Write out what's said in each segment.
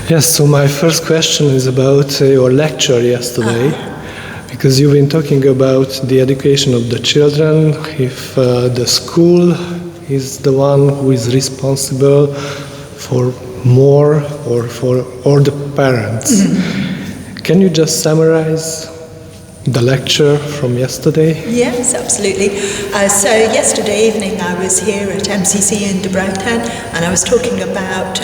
Yes, so my first question is about your lecture yesterday, because you've been talking about the education of the children, if the school is the one who is responsible for more or the parents. Can you just summarize the lecture from yesterday? Yes, absolutely. So yesterday evening I was here at MCC in Debrecen and I was talking about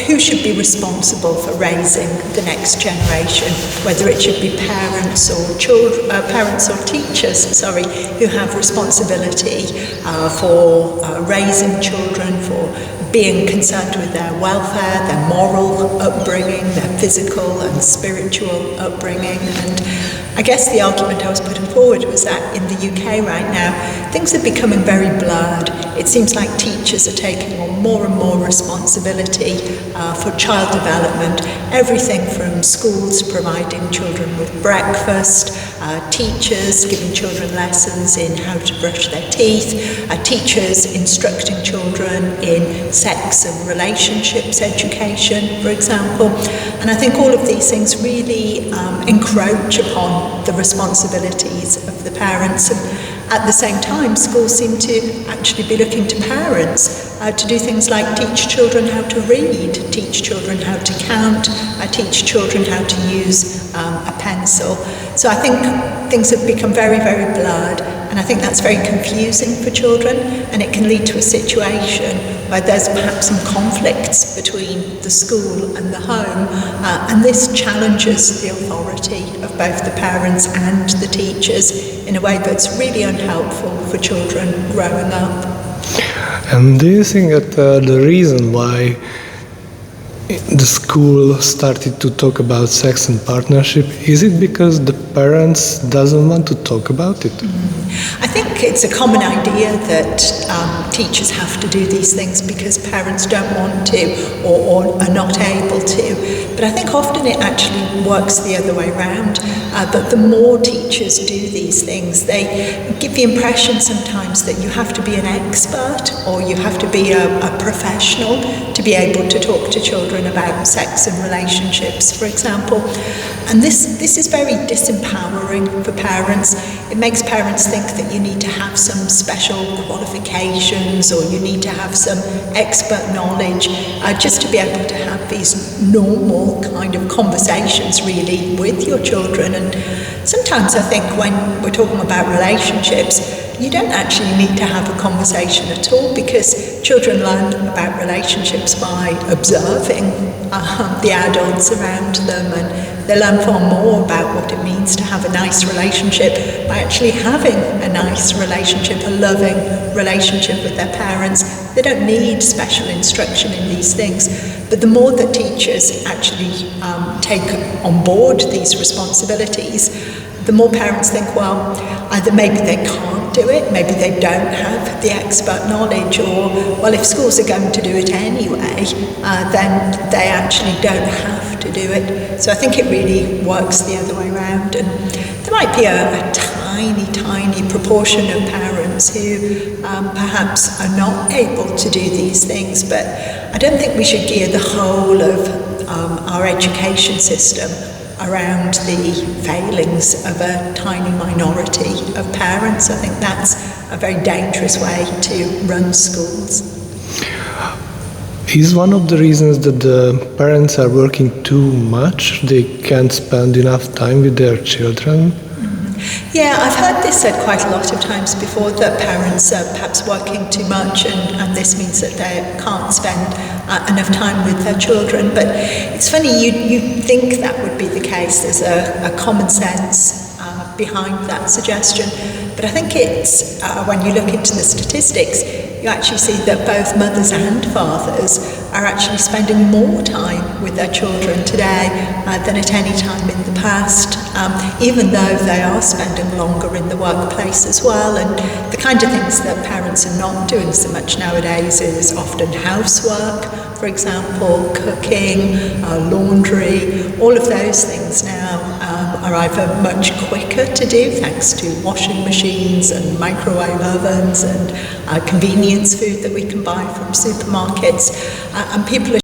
who should be responsible for raising the next generation, whether it should be parents or children, parents or teachers, who have responsibility for raising children, for being concerned with their welfare, their moral upbringing, their physical and spiritual upbringing. And I guess the argument I was putting forward was that in the UK right now, things are becoming very blurred. It seems like teachers are taking on more and more responsibility for child development, everything from schools providing children with breakfast, teachers giving children lessons in how to brush their teeth, teachers instructing children in sex and relationships education, for example. And I think all of these things really encroach upon the responsibilities of the parents. And at the same time, schools seem to actually be looking to parents to do things like teach children how to read, teach children how to count, teach children how to use a pencil. So I think things have become very, very blurred, and I think that's very confusing for children, and it can lead to a situation where there's perhaps some conflicts between the school and the home, and this challenges the authority of both the parents and the teachers in a way that's really unhelpful for children growing up. And do you think that the reason why the school started to talk about sex and partnership, is it because the parents doesn't want to talk about it? I think it's a common idea that teachers have to do these things because parents don't want to or are not able to. But I think often it actually works the other way around, that the more teachers do these things, they give the impression sometimes that you have to be an expert or you have to be a professional to be able to talk to children about sex and relationships, for example. And this is very disempowering for parents. It makes parents think that you need to have some special qualifications or you need to have some expert knowledge just to be able to have these normal kind of conversations really with your children. And sometimes I think when we're talking about relationships, you don't actually need to have a conversation at all because children learn about relationships by observing the adults around them, and they learn far more about what it means to have a nice relationship by actually having a nice relationship, a loving relationship with their parents. They don't need special instruction in these things, but the more that teachers actually take on board these responsibilities, the more parents think, well, either maybe they can't do it, maybe they don't have the expert knowledge, or, well, if schools are going to do it anyway, then they actually don't have to do it. So I think it really works the other way around. And there might be a tiny proportion of parents who perhaps are not able to do these things, but I don't think we should gear the whole of our education system around the failings of a tiny minority of parents. I think that's a very dangerous way to run schools. Is one of the reasons that the parents are working too much? They can't spend enough time with their children? Yeah, I've heard this said quite a lot of times before, that parents are perhaps working too much and this means that they can't spend enough time with their children. But it's funny, you'd think that would be the case. There's a common sense behind that suggestion. But I think it's, when you look into the statistics, you actually see that both mothers and fathers are actually spending more time with their children today than at any time in the past, even though they are spending longer in the workplace as well. And the kind of things that parents are not doing so much nowadays is often housework, for example, cooking, laundry. All of those things now are either much quicker to do thanks to washing machines and microwave ovens and convenience food that we can buy from supermarkets, and people are